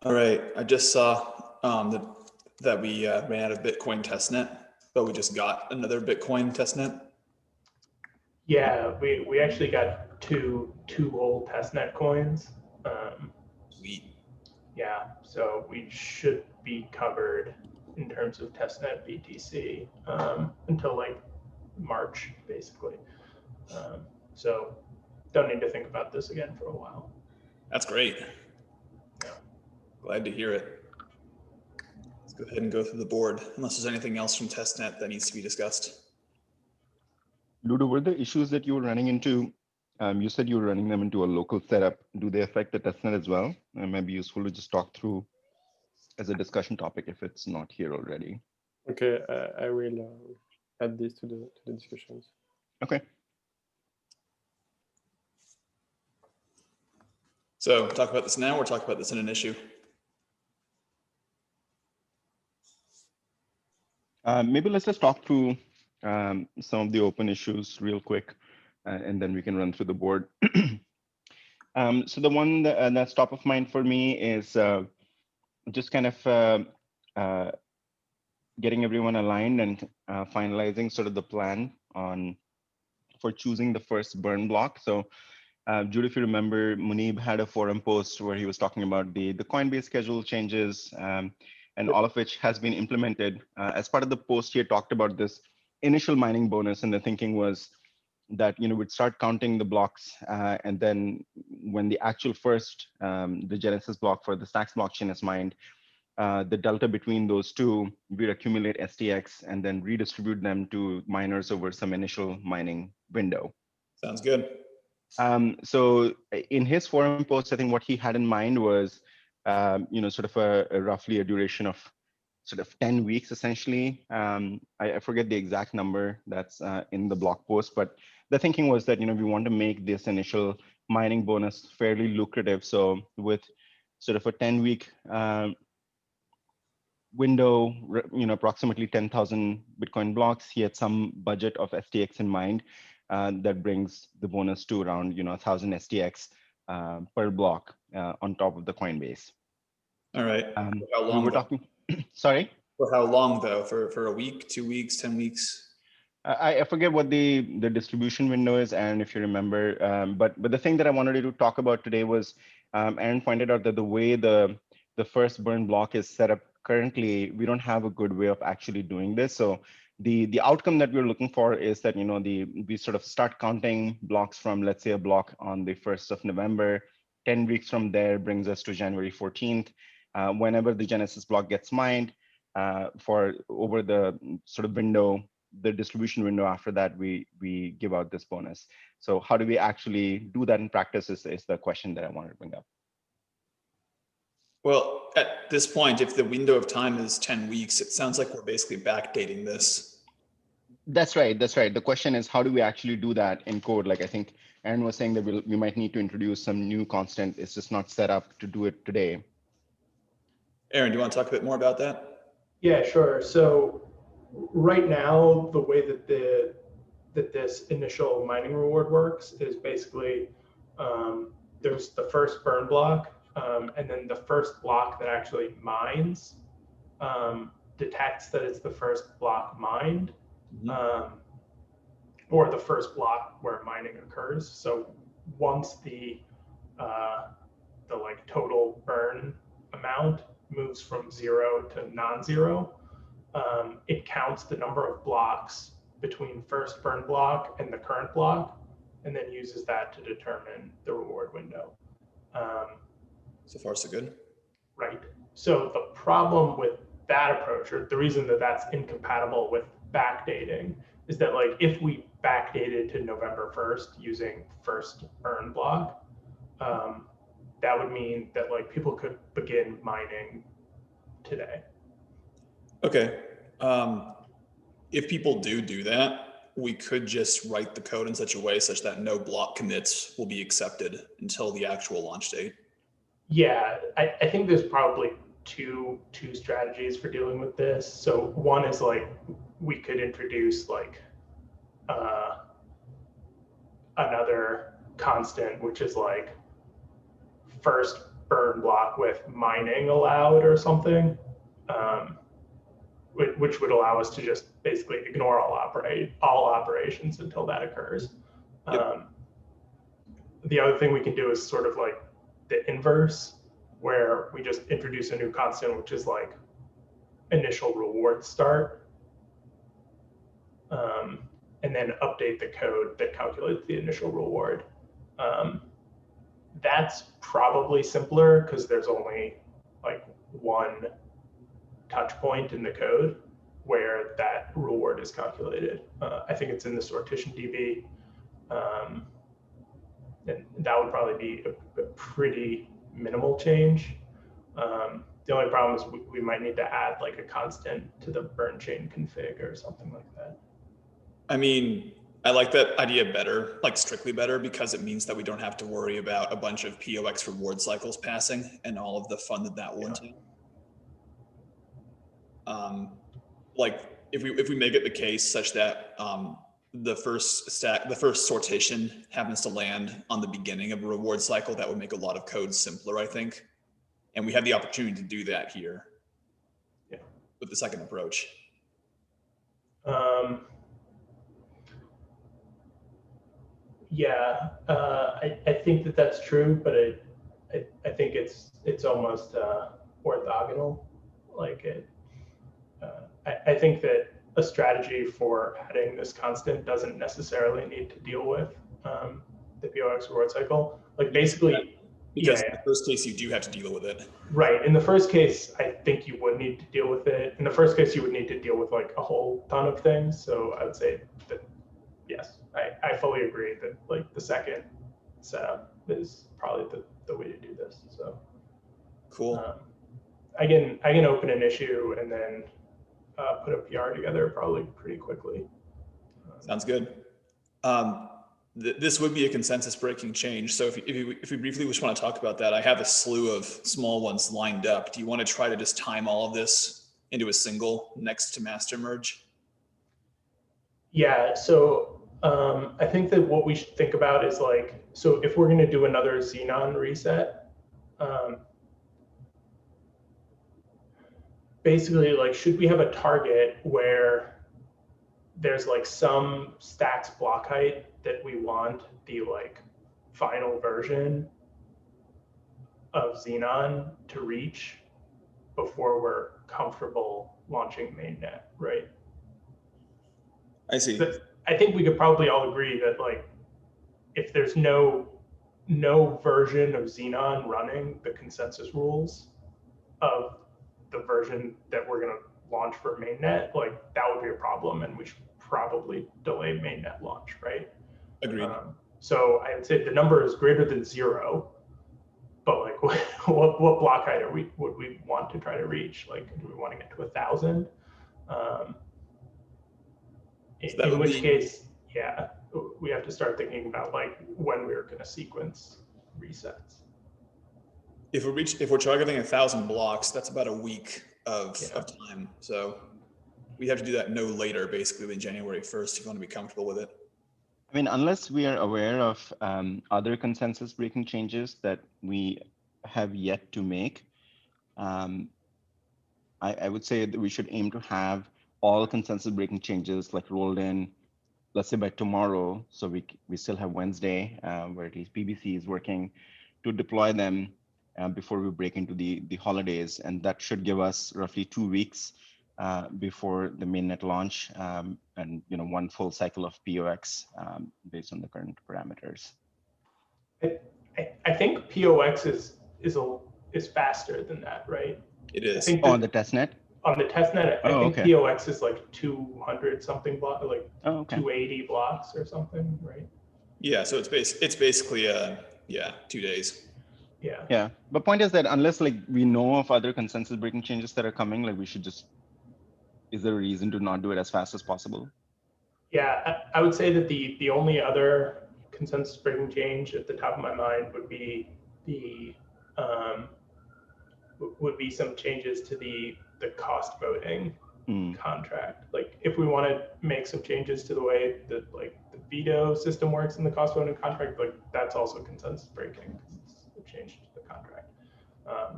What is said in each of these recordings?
All right, I just saw that we ran out of Bitcoin testnet, but we just got another Bitcoin testnet. Yeah, we actually got two old testnet coins. Sweet. Yeah, so we should be covered in terms of testnet BTC until like March, basically. So don't need to think about this again for a while. That's great. Yeah. Glad to hear it. Let's go ahead and go through the board, unless there's anything else from testnet that needs to be discussed. Ludo, were the issues that you were running into, you said you were running them into a local setup. Do they affect the testnet as well? It might be useful to just talk through as a discussion topic if it's not here already. Okay, I will add this to the discussions. Okay. So talk about this now or talk about this in an issue? Maybe let's just talk through some of the open issues real quick, and then we can run through the board. So the one that's top of mind for me is just kind of getting everyone aligned and finalizing sort of the plan for choosing the first burn block. So Jude, if you remember, Munib had a forum post where he was talking about the Coinbase schedule changes, and all of which has been implemented. As part of the post, he had talked about this initial mining bonus, and the thinking was that we'd start counting the blocks, and then when the actual first, the Genesis block for the Stacks blockchain is mined, the delta between those two, we'd accumulate STX and then redistribute them to miners over some initial mining window. Sounds good. So in his forum post, I think what he had in mind was, sort of a roughly a duration of sort of 10 weeks, essentially. I forget the exact number that's in the blog post, but the thinking was that, we want to make this initial mining bonus fairly lucrative. So with sort of a 10-week window, approximately 10,000 Bitcoin blocks, he had some budget of STX in mind. That brings the bonus to around 1,000 STX per block on top of the Coinbase. All right. For how long? We were talking. Sorry. For how long though? For a week, 2 weeks, 10 weeks? I forget what the distribution window is, Aaron, if you remember. But the thing that I wanted to talk about today was, Aaron pointed out that the way the first burn block is set up currently, we don't have a good way of actually doing this. So the outcome that we're looking for is that we sort of start counting blocks from, let's say, a block on the 1st of November. 10 weeks from there brings us to January 14th. Whenever the Genesis block gets mined, for over the sort of window, the distribution window after that, we give out this bonus. So how do we actually do that in practice is the question that I wanted to bring up. Well, at this point, if the window of time is 10 weeks, it sounds like we're basically backdating this. That's right. That's right. The question is, how do we actually do that in code? Like I think Aaron was saying that we might need to introduce some new constant. It's just not set up to do it today. Aaron, do you want to talk a bit more about that? Yeah, sure. So right now, the way that this initial mining reward works is basically there's the first burn block, and then the first block that actually mines detects that it's the first block mined, or the first block where mining occurs. So once the like total burn amount moves from 0 to non-zero, it counts the number of blocks between first burn block and the current block, and then uses that to determine the reward window. So far, so good. Right. So the problem with that approach, or the reason that that's incompatible with backdating, is that like if we backdated to November 1st using first burn block, that would mean that like people could begin mining today. Okay. If people do that, we could just write the code in such a way such that no block commits will be accepted until the actual launch date. Yeah, I think there's probably two strategies for dealing with this. So one is like we could introduce like another constant, which is like first burn block with mining allowed or something, which would allow us to just basically ignore all operations until that occurs. Yep. The other thing we can do is sort of like the inverse, where we just introduce a new constant, which is like initial reward start, and then update the code that calculates the initial reward. That's probably simpler because there's only like one touch point in the code where that reward is calculated. I think it's in the sortition DB. And that would probably be a pretty minimal change. The only problem is we might need to add like a constant to the burn chain config or something like that. I mean, I like that idea better, like strictly better, because it means that we don't have to worry about a bunch of POX reward cycles passing and all of the fun that will entail. Like if we make it the case such that the first sortation happens to land on the beginning of a reward cycle, that would make a lot of code simpler, I think. And we have the opportunity to do that here with the second approach. I think that that's true, but I think it's almost orthogonal. Like I think that a strategy for adding this constant doesn't necessarily need to deal with the POX reward cycle. Like basically, because in the first case, you do have to deal with it. Right. In the first case, I think you would need to deal with it. In the first case, you would need to deal with like a whole ton of things. So I would say that, yes, I fully agree that like the second setup is probably the way to do this. So cool. I can open an issue and then put a PR together probably pretty quickly. Sounds good. This would be a consensus breaking change. So if we briefly just want to talk about that, I have a slew of small ones lined up. Do you want to try to just time all of this into a single next to master merge? Yeah, so I think that what we should think about is like, so if we're going to do another Xenon reset, basically like, should we have a target where there's like some stacks block height that we want the like final version of Xenon to reach before we're comfortable launching mainnet, right? I see. But I think we could probably all agree that like if there's no version of Xenon running the consensus rules of the version that we're going to launch for mainnet, like that would be a problem, and we should probably delay mainnet launch, right? Agreed. So I would say the number is greater than 0, but like what block height would we want to try to reach? Like, do we want to get to 1,000? In which case, yeah, we have to start thinking about like when we're going to sequence resets. If we're targeting 1,000 blocks, that's about a week of time. So we have to do that no later, basically, than January 1st if you want to be comfortable with it. I mean, unless we are aware of other consensus breaking changes that we have yet to make, I would say that we should aim to have all consensus breaking changes like rolled in, let's say by tomorrow. So we still have Wednesday, where at least PBC is working to deploy them before we break into the holidays. And that should give us roughly 2 weeks before the mainnet launch, and one full cycle of POX based on the current parameters. I think POX is faster than that, right? It is. On the testnet? On the testnet, I think okay. POX is like 200 something blocks, like 280 blocks or something, right? Yeah, so it's basically 2 days. Yeah. But point is that unless like we know of other consensus breaking changes that are coming, like we should just, is there a reason to not do it as fast as possible? Yeah, I would say that the only other consensus breaking change at the top of my mind would be some changes to the cost voting contract. Like if we want to make some changes to the way that like the veto system works in the cost voting contract, like that's also consensus breaking because it's a change to the contract. I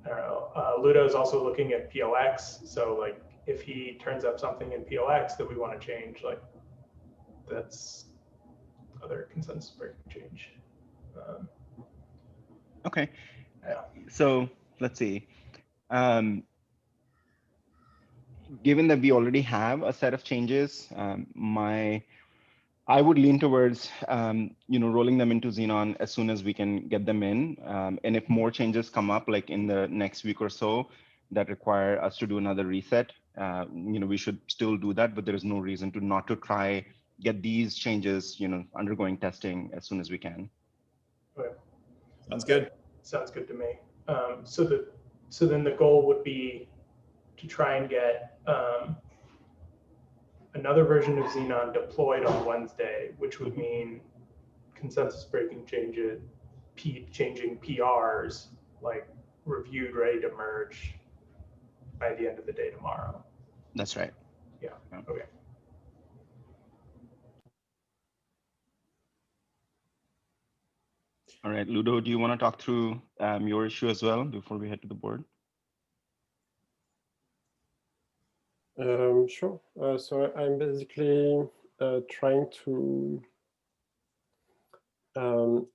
don't know. Ludo's also looking at PLX. So like if he turns up something in PLX that we want to change, like that's other consensus breaking change. Okay. Yeah. So let's see. Given that we already have a set of changes, I would lean towards rolling them into Xenon as soon as we can get them in. And if more changes come up, like in the next week or so, that require us to do another reset, we should still do that. But there is no reason to not to try get these changes, undergoing testing as soon as we can. Okay. Sounds good. Sounds good to me. So then the goal would be to try and get another version of Xenon deployed on Wednesday, which would mean consensus breaking changes, changing PRs, like reviewed, ready to merge by the end of the day tomorrow. That's right. Yeah. Okay. All right, Ludo, do you want to talk through your issue as well before we head to the board? Sure. So I'm basically trying to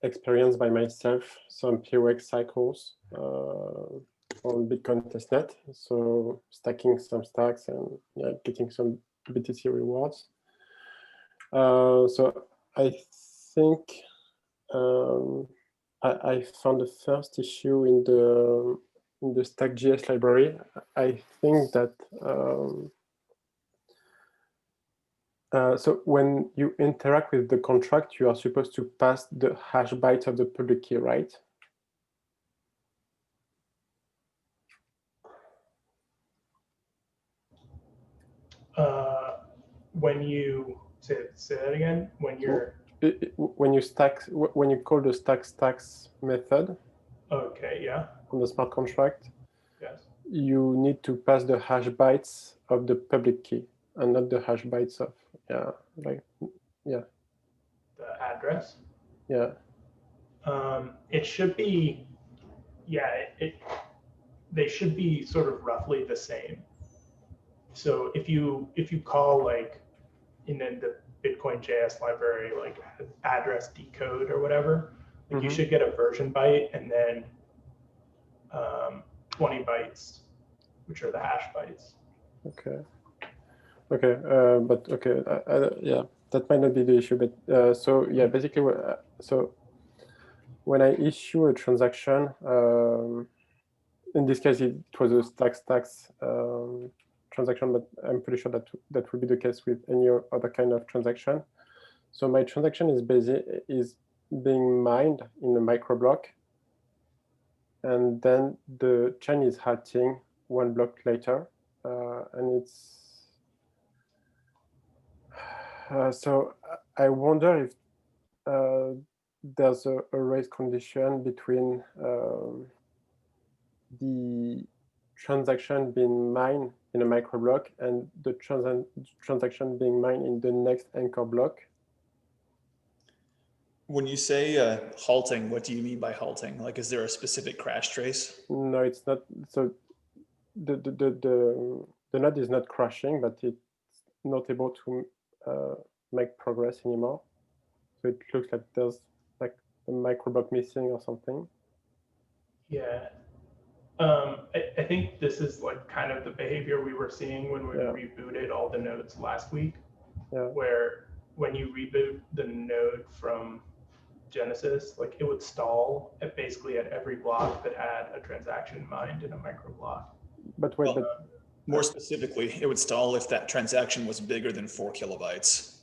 experience by myself some POX cycles on Bitcoin testnet. So stacking some stacks and getting some BTC rewards. So I think I found the first issue in the Stack.js library. I think that so when you interact with the contract, you are supposed to pass the hash bytes of the public key, right? When you say that again, when you're when you call the stacks method. Okay. Yeah. On the smart contract. Yes. You need to pass the hash bytes of the public key and not the hash bytes of the address. Yeah. It should be. Yeah. They should be sort of roughly the same. So if you call like in the Bitcoin JS library, like address decode or whatever, like you should get a version byte and then 20 bytes, which are the hash bytes. Okay. But okay, yeah, that might not be the issue. But so yeah, basically, so when I issue a transaction, in this case it was a stacks transaction, but I'm pretty sure that will be the case with any other kind of transaction. So my transaction is being mined in a microblock, and then the chain is halting one block later, and it's so I wonder if there's a race condition between the transaction being mined in a microblock and the transaction being mined in the next anchor block. When you say halting, what do you mean by halting? Like, is there a specific crash trace? No, it's not. So the node is not crashing, but it's not able to make progress anymore. So it looks like there's like a microblock missing or something. Yeah. I think this is like kind of the behavior we were seeing when we rebooted all the nodes last week, where when you reboot the node from Genesis, like it would stall basically at every block that had a transaction mined in a microblock. But wait, more specifically, it would stall if that transaction was bigger than 4 kilobytes.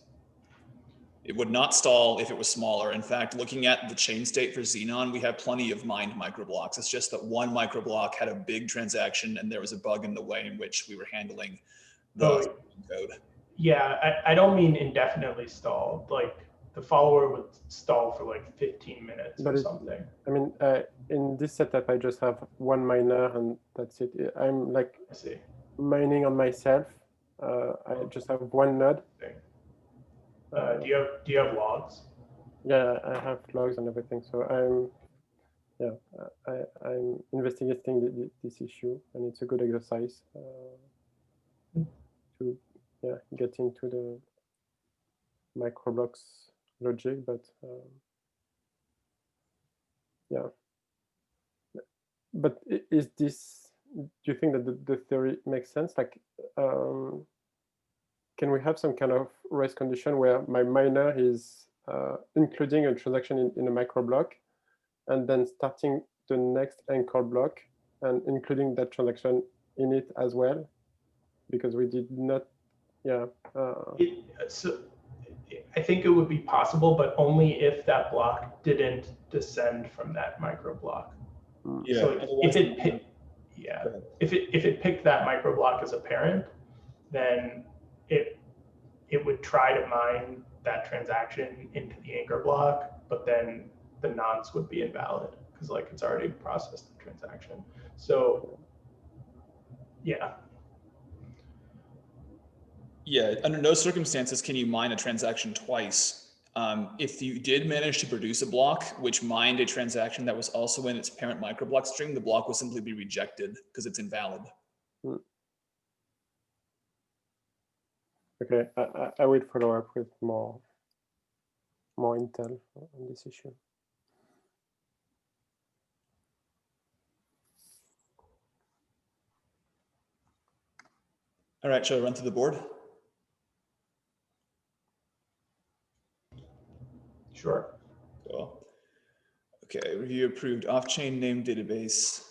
It would not stall if it was smaller. In fact, looking at the chain state for Xenon, we have plenty of mined microblocks. It's just that one microblock had a big transaction and there was a bug in the way in which we were handling the code. Yeah, I don't mean indefinitely stalled. Like the follower would stall for like 15 minutes or something. I mean, in this setup, I just have one miner and that's it. I'm like mining on myself. I just have one node. Do you have logs? Yeah, I have logs and everything. So yeah, I'm investigating this issue, and it's a good exercise to get into the microblocks logic, but yeah. But is this? Do you think that the theory makes sense? Like, can we have some kind of race condition where my miner is including a transaction in a microblock, and then starting the next anchor block and including that transaction in it as well? Because we did not, So I think it would be possible, but only if that block didn't descend from that micro block. Yeah. So if it picked that micro block as a parent, then it would try to mine that transaction into the anchor block, but then the nonce would be invalid because like it's already processed the transaction. So yeah. Yeah, under no circumstances can you mine a transaction twice. If you did manage to produce a block which mined a transaction that was also in its parent microblock string, the block will simply be rejected because it's invalid. Okay, I will follow up with more intel on this issue. All right, shall I run through the board? Sure. Cool. Okay, review approved off-chain name database.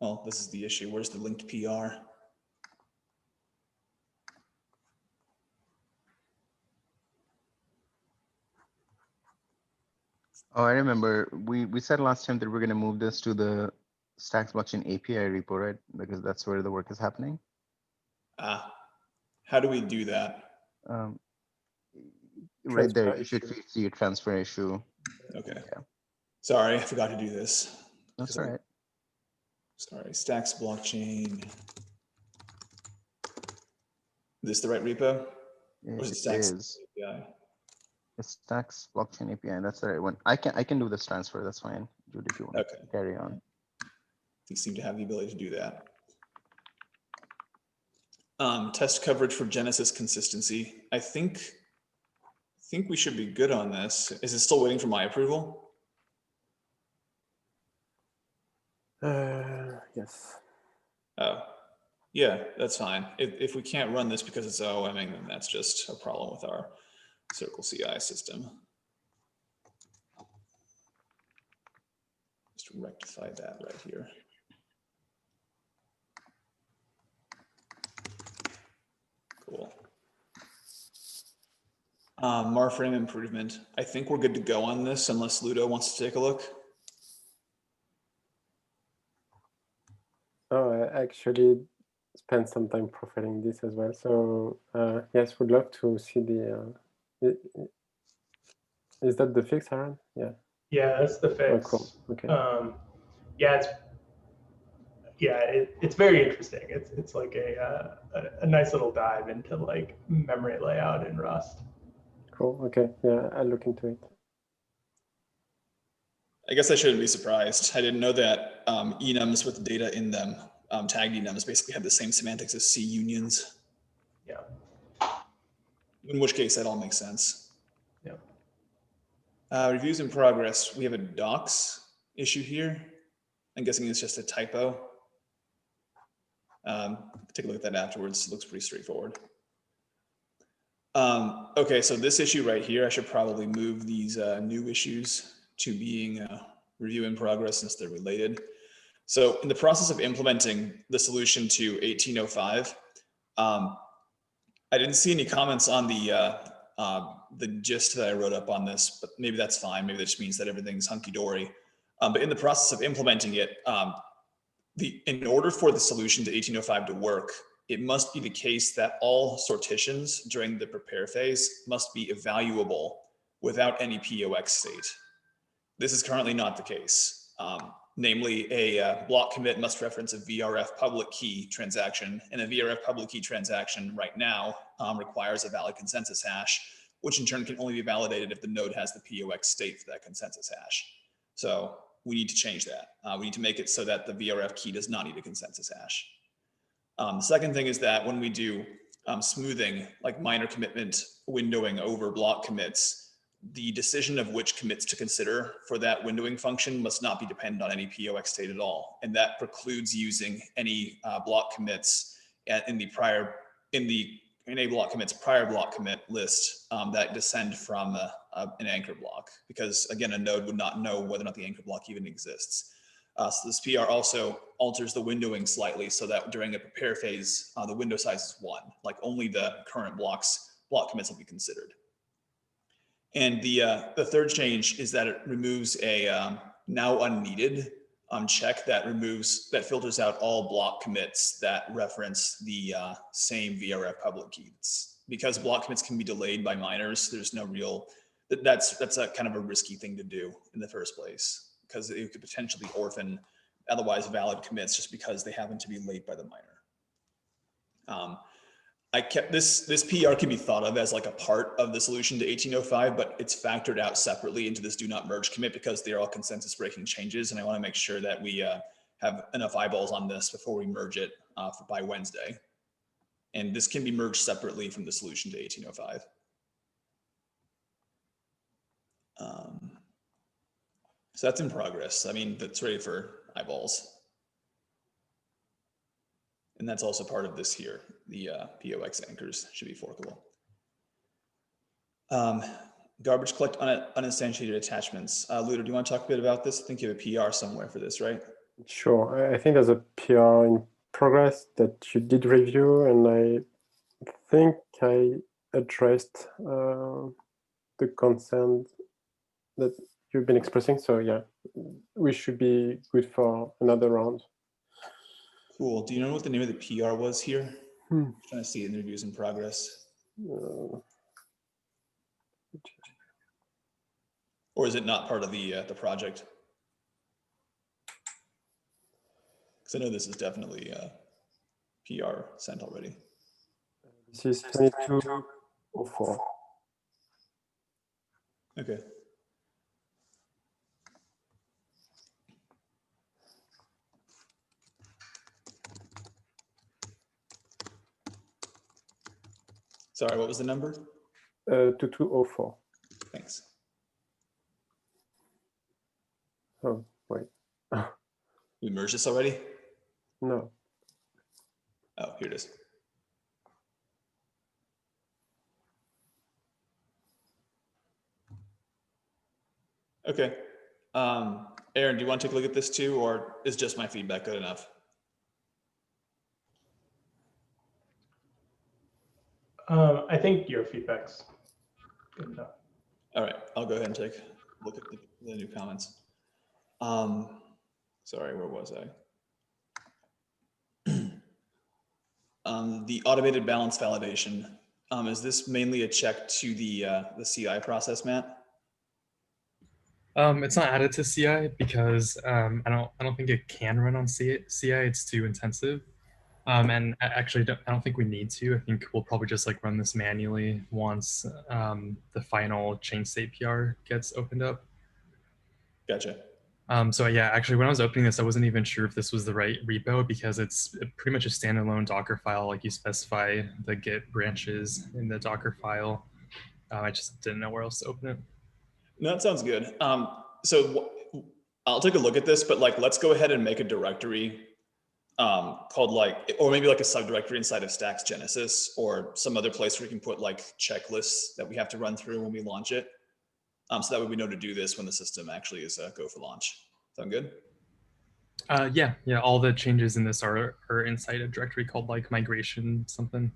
Well, this is the issue. Where's the linked PR? Oh, I remember we said last time that we're going to move this to the Stacks blockchain API repo, right? Because that's where the work is happening. How do we do that? Right there, Transfer you should issue. see a transfer issue. Okay. Yeah. Sorry, I forgot to do this. That's all right. Sorry, Stacks blockchain. Is this the right repo? Or is it It Stacks is. API? It's Stacks blockchain API. That's the right one. I can do this transfer. That's fine, Jude, if you want to carry on. You seem to have the ability to do that. Test coverage for Genesis consistency. I think we should be good on this. Is it still waiting for my approval? Yes. Oh, yeah, that's fine. If we can't run this because it's OOMing, then that's just a problem with our Circle CI system. Just rectify that right here. Cool. Marframe improvement. I think we're good to go on this unless Ludo wants to take a look. Oh, I actually spent some time profiling this as well. So yes, would love to see the. Is that the fix, Aaron? Yeah. Yeah, that's the fix. Oh, cool. Okay. It's very interesting. It's like a nice little dive into like memory layout in Rust. Cool. Okay. Yeah, I'll look into it. I guess I shouldn't be surprised. I didn't know that enums with data in them, tagged enums, basically have the same semantics as C unions. Yeah. In which case, that all makes sense. Yeah. Reviews in progress. We have a docs issue here. I'm guessing it's just a typo. Take a look at that afterwards. It looks pretty straightforward. Okay, so this issue right here, I should probably move these new issues to being review in progress since they're related. So in the process of implementing the solution to 1805, I didn't see any comments on the gist that I wrote up on this, but maybe that's fine. Maybe that just means that everything's hunky-dory. But in the process of implementing it, in order for the solution to 1805 to work, it must be the case that all sortitions during the prepare phase must be evaluable without any POX state. This is currently not the case. Namely, a block commit must reference a VRF public key transaction, and a VRF public key transaction right now requires a valid consensus hash, which in turn can only be validated if the node has the POX state for that consensus hash. So we need to change that. We need to make it so that the VRF key does not need a consensus hash. The second thing is that when we do smoothing, like minor commitment windowing over block commits, the decision of which commits to consider for that windowing function must not be dependent on any POX state at all. And that precludes using any block commits in the enable block commits prior block commit list that descend from an anchor block, because again, a node would not know whether or not the anchor block even exists. So this PR also alters the windowing slightly so that during a prepare phase, the window size is 1, like only the current block commits will be considered. And the third change is that it removes a now unneeded check that filters out all block commits that reference the same VRF public keys. Because block commits can be delayed by minors, there's no real, that's a kind of a risky thing to do in the first place, because it could potentially orphan otherwise valid commits just because they happen to be late by the minor. I kept this PR can be thought of as like a part of the solution to 1805, but it's factored out separately into this do not merge commit because they're all consensus breaking changes. And I want to make sure that we have enough eyeballs on this before we merge it by Wednesday. And this can be merged separately from the solution to 1805. So that's in progress. I mean, that's ready for eyeballs. And that's also part of this here. The POX anchors should be forkable. Garbage collect uninstantiated attachments. Ludo, do you want to talk a bit about this? I think you have a PR somewhere for this, right? Sure. I think there's a PR in progress that you did review, and I think I addressed the concern that you've been expressing. So yeah, we should be good for another round. Cool. Do you know what the name of the PR was here? I'm trying to see it in reviews in progress. Or is it not part of the project? Because I know this is definitely PR sent already. This is 2204. Okay. Sorry, what was the number? 2204. Thanks. Oh, wait. We merged this already? No. Oh, here it is. Okay. Aaron, do you want to take a look at this too, or is just my feedback good enough? I think your feedback's good enough. All right, I'll go ahead and take a look at the new comments. Sorry, where was I? The automated balance validation. Is this mainly a check to the CI process, Matt? It's not added to CI because I don't think it can run on CI. It's too intensive. And actually, I don't think we need to. I think we'll probably just like run this manually once the final change state PR gets opened up. Gotcha. So yeah, actually, when I was opening this, I wasn't even sure if this was the right repo because it's pretty much a standalone Docker file. Like you specify the Git branches in the Docker file. I just didn't know where else to open it. No, that sounds good. So I'll take a look at this, but like, let's go ahead and make a directory called like, or maybe like a subdirectory inside of Stacks Genesis or some other place where we can put like checklists that we have to run through when we launch it. So that way we know to do this when the system actually is go for launch. Sound good? Yeah. All the changes in this are inside a directory called like migration something.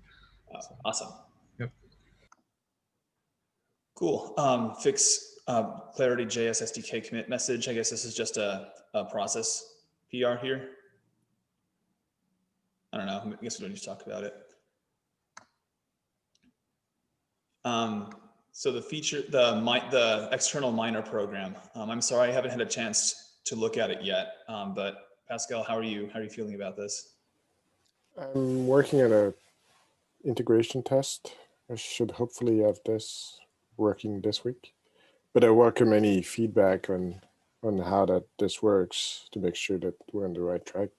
Awesome. Yep. Cool. Fix Clarity JS SDK commit message. I guess this is just a process PR here. I don't know. I guess we don't need to talk about it. So the feature, the external miner program. I'm sorry, I haven't had a chance to look at it yet. But Pascal, how are you feeling about this? I'm working at a integration test. I should hopefully have this working this week. But I welcome any feedback on on how this works to make sure that we're on the right track.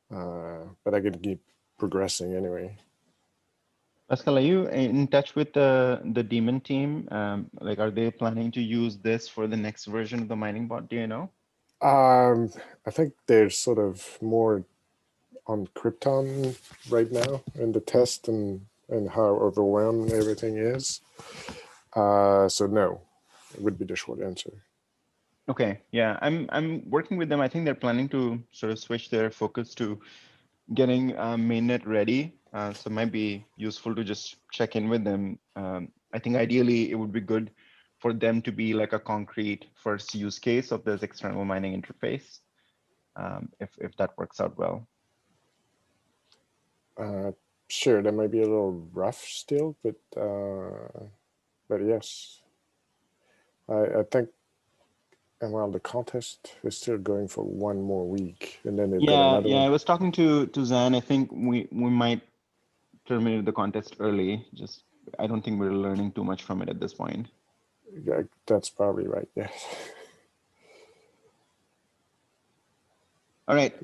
But I can keep progressing anyway. Pascal, are you in touch with the Daemon team? Like, are they planning to use this for the next version of the mining bot? Do you know? I think they're sort of more on Krypton right now in the test and how overwhelmed everything is. So no, it would be the short answer. Okay, yeah, I'm working with them. I think they're planning to sort of switch their focus to getting mainnet ready. So it might be useful to just check in with them. I think ideally it would be good for them to be like a concrete first use case of this external mining interface, if that works out well. Sure, that might be a little rough still, but yes, I think. And well, the contest is still going for one more week, and then they've got another I one. was talking to Zan. I think we might terminate the contest early. Just I don't think we're learning too much from it at this point. Yeah, that's probably right. Yes. All right,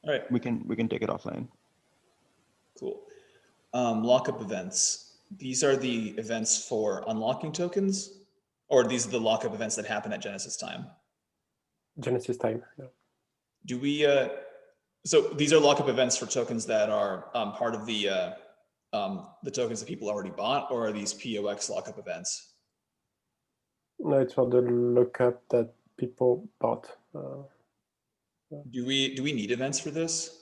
All right, we can take it offline. cool. Lockup events. These are the events for unlocking tokens, or these are the lockup events that happen at Genesis time. Genesis time. Yeah. Do we, so these are lockup events for tokens that are part of the tokens that people already bought, or are these POX lockup events? No, it's for the lookup that people bought. Do we need events for this?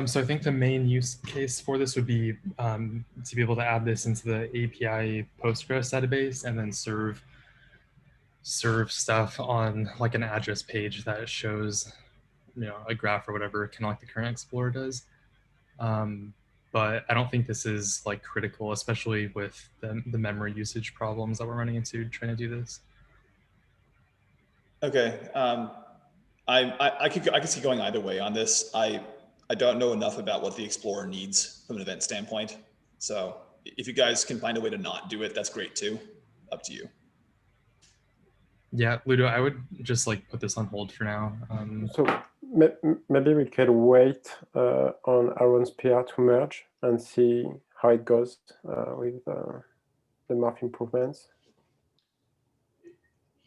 So I think the main use case for this would be to be able to add this into the API Postgres database and then serve stuff on like an address page that shows, a graph or whatever, kind of like the current Explorer does. But I don't think this is like critical, especially with the memory usage problems that we're running into trying to do this. Okay, I could see going either way on this. I don't know enough about what the Explorer needs from an event standpoint. So if you guys can find a way to not do it, that's great too. Up to you. Yeah, Ludo, I would just like put this on hold for now. So maybe we can wait on Aaron's PR to merge and see how it goes with the math improvements.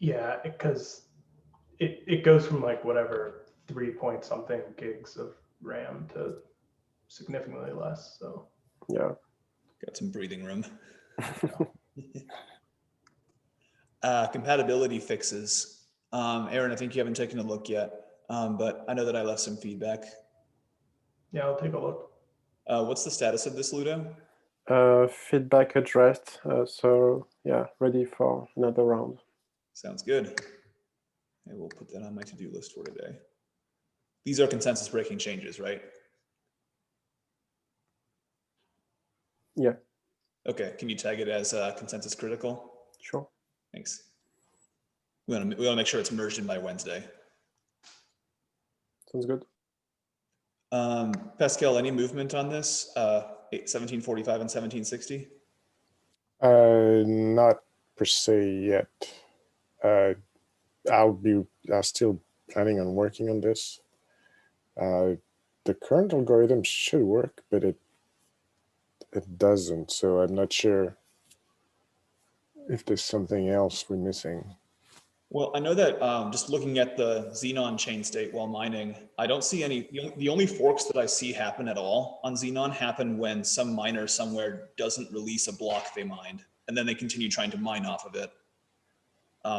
Yeah, because it goes from like whatever 3 point something gigs of RAM to significantly less. So yeah, got some breathing room. Compatibility fixes. Aaron, I think you haven't taken a look yet, but I know that I left some feedback. yeah, I'll take a look. What's the status of this, Ludo? feedback addressed. So yeah, ready for another round. Sounds good. I will put that on my to-do list for today. These are consensus breaking changes, right? Yeah. Okay, can you tag it as consensus critical? Sure. Thanks. We want to make sure it's merged in by Wednesday. Sounds good. Pascal, any movement on this? 1745 and 1760? Not per se yet. I'll still planning on working on this. The current algorithm should work, but it doesn't. So I'm not sure if there's something else we're missing. Well, I know that just looking at the Xenon chain state while mining, I don't see any, the only forks that I see happen at all on Xenon happen when some miner somewhere doesn't release a block they mined, and then they continue trying to mine off of it.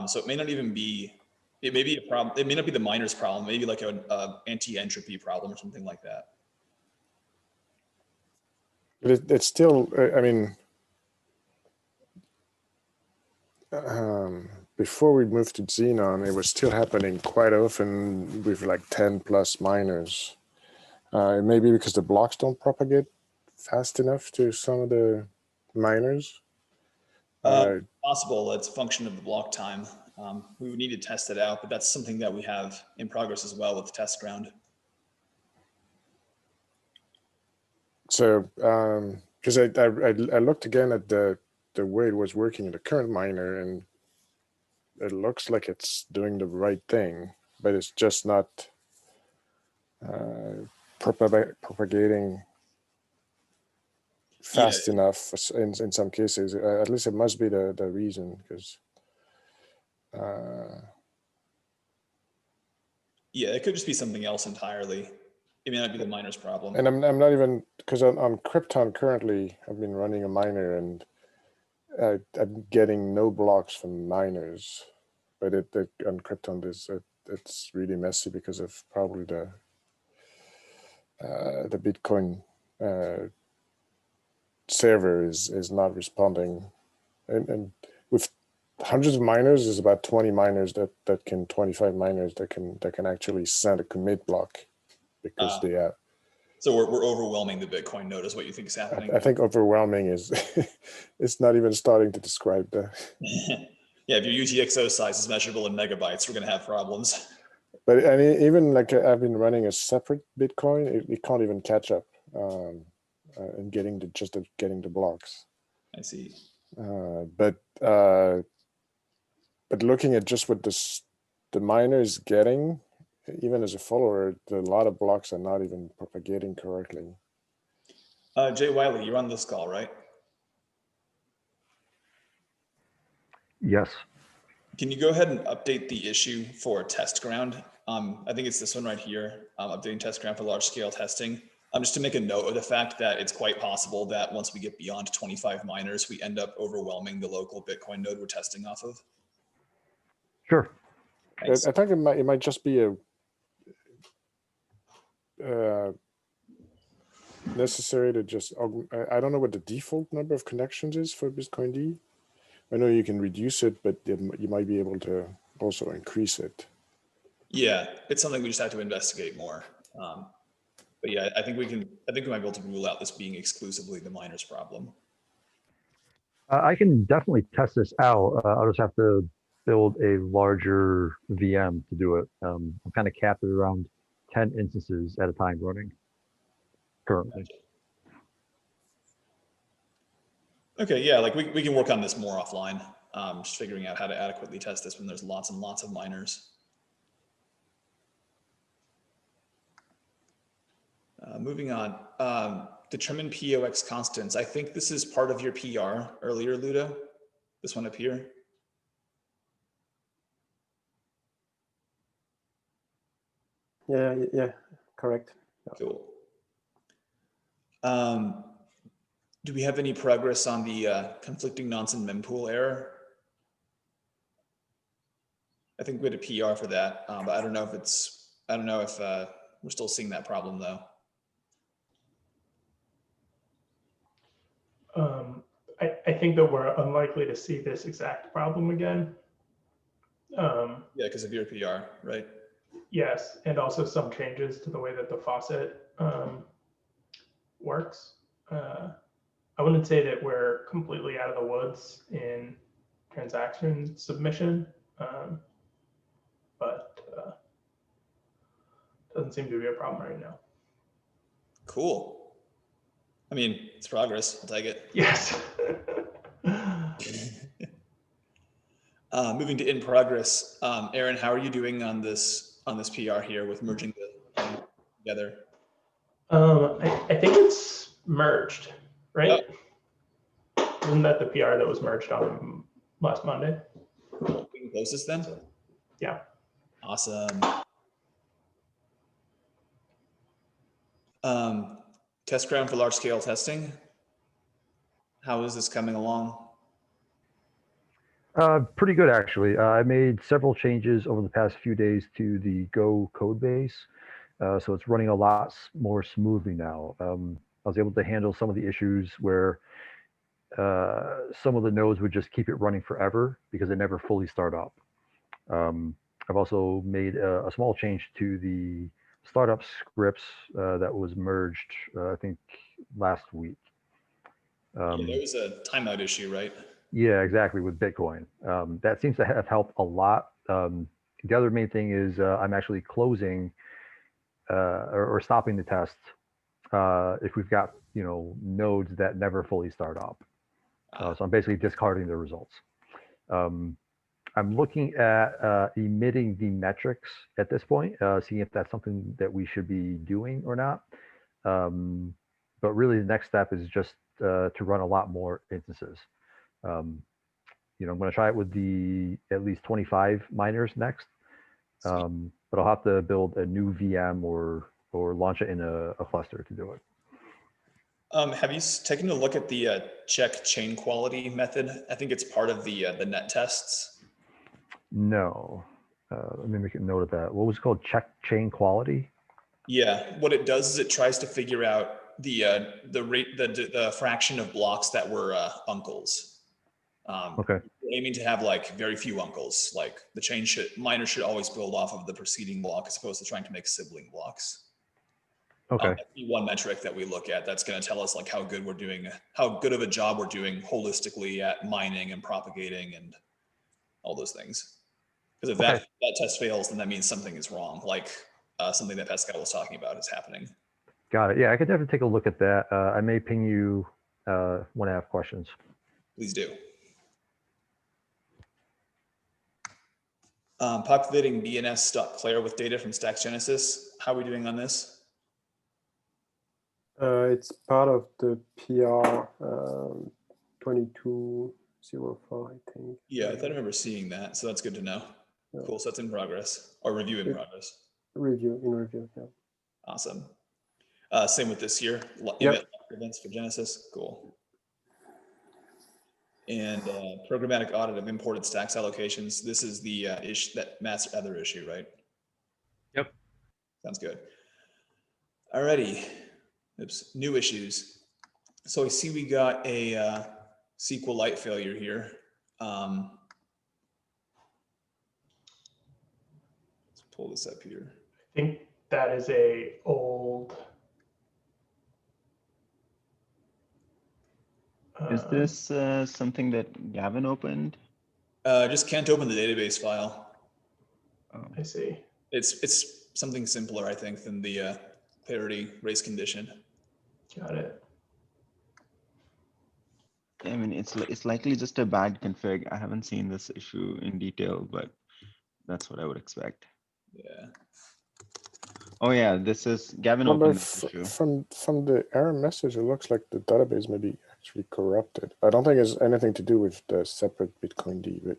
So it may not even be, it may be a problem. It may not be the miner's problem, maybe like an anti-entropy problem or something like that. But it's still, I mean, before we moved to Xenon, it was still happening quite often with like 10 plus miners. Maybe because the blocks don't propagate fast enough to some of the miners. Possible, it's a function of the block time. We would need to test it out, but that's something that we have in progress as well with the test ground. So, because I looked again at the way it was working in the current miner, and it looks like it's doing the right thing, but it's just not propagating fast enough in some cases. At least it must be the reason, because Yeah, it could just be something else entirely. It may not be the miner's problem. and I'm not even, because on Krypton currently I've been running a miner, and I'm getting no blocks from miners, but on Krypton it's really messy because of probably the Bitcoin server is not responding, and with hundreds of miners, there's about 20 miners that can 25 miners that can actually send a commit block, because they have. So we're overwhelming the Bitcoin node is what you think is happening? I think overwhelming is it's not even starting to describe the. Yeah, if your UTXO size is measurable in megabytes, we're going to have problems. But I mean, even like I've been running a separate Bitcoin, it can't even catch up and getting the blocks. I see. But looking at just what the miner is getting, even as a follower, a lot of blocks are not even propagating correctly. Jay Wiley, you're on this call, right? Yes. Can you go ahead and update the issue for test ground? I think it's this one right here, updating test ground for large scale testing. Just to make a note of the fact that it's quite possible that once we get beyond 25 miners, we end up overwhelming the local Bitcoin node we're testing off of. Sure. Thanks. I think it might just be a necessary to just, I don't know what the default number of connections is for Bitcoin D. I know you can reduce it, but you might be able to also increase it. Yeah, it's something we just have to investigate more. But yeah, I think we might be able to rule out this being exclusively the miner's problem. I can definitely test this out. I'll just have to build a larger VM to do it. I'm kind of capped at around 10 instances at a time running currently. Okay, yeah, like we can work on this more offline. Just figuring out how to adequately test this when there's lots and lots of miners. Moving on, determine POX constants. I think this is part of your PR earlier, Ludo. This one up here. Yeah, correct. Cool. Do we have any progress on the conflicting nonce and mempool error? I think we had a PR for that, but I don't know if we're still seeing that problem though. I think that we're unlikely to see this exact problem again. Yeah, because of your PR, right? Yes, and also some changes to the way that the faucet works. I wouldn't say that we're completely out of the woods in transaction submission, but doesn't seem to be a problem right now. Cool. I mean, it's progress. I'll take it. Yes. Moving to in progress. Aaron, how are you doing on this PR here with merging the together? I think it's merged, right? Oh. Isn't that the PR that was merged on last Monday? Cool. We can close this then? Yeah. Awesome. Test ground for large scale testing. How is this coming along? Pretty good, actually. I made several changes over the past few days to the Go code base. So it's running a lot more smoothly now. I was able to handle some of the issues where some of the nodes would just keep it running forever because they never fully start up. I've also made a small change to the startup scripts that was merged, I think, last week. Yeah, there was a timeout issue, right? Yeah, exactly, with Bitcoin. That seems to have helped a lot. The other main thing is I'm actually closing or stopping the test if we've got nodes that never fully start up. So I'm basically discarding the results. I'm looking at emitting the metrics at this point, seeing if that's something that we should be doing or not. But really, the next step is just to run a lot more instances. I'm going to try it with the at least 25 miners next. But I'll have to build a new VM or launch it in a cluster to do it. Have you taken a look at the check chain quality method? I think it's part of the net tests. No. Let me make a note of that. What was it called? Check chain quality? Yeah, what it does is it tries to figure out the fraction of blocks that were uncles. Okay. We're aiming to have like very few uncles. Like the miner should always build off of the preceding block as opposed to trying to make sibling blocks. Okay. That's the one metric that we look at that's going to tell us like how good of a job we're doing holistically at mining and propagating and all those things. Because if that test fails, then that means something is wrong. Like something that Pascal was talking about is happening. Got it. Yeah, I could definitely take a look at that. I may ping you when I have questions. Please do. Populating DNS.clair with data from Stacks Genesis. How are we doing on this? It's part of the PR 2204, I think. Yeah, I thought I remember seeing that, so that's good to know. Yeah. Cool, so that's in progress, or review in progress. Review, yeah. Awesome. Same with this year, Yep. events for Genesis, cool. And programmatic audit of imported stacks allocations. This is the issue that Matt's other issue, right? Yep. Sounds good. Alrighty. Oops, new issues. So I see we got a SQLite failure here. Let's pull this up here. I think that is a old. Is this something that Gavin opened? Just can't open the database file. Oh. I see. It's something simpler, I think, than the parity race condition. Got it. I mean, it's likely just a bad config. I haven't seen this issue in detail, but that's what I would expect. Yeah. Oh yeah, this is Gavin No, but opened this issue. from the error message, it looks like the database may be actually corrupted. I don't think it's anything to do with the separate Bitcoin D, but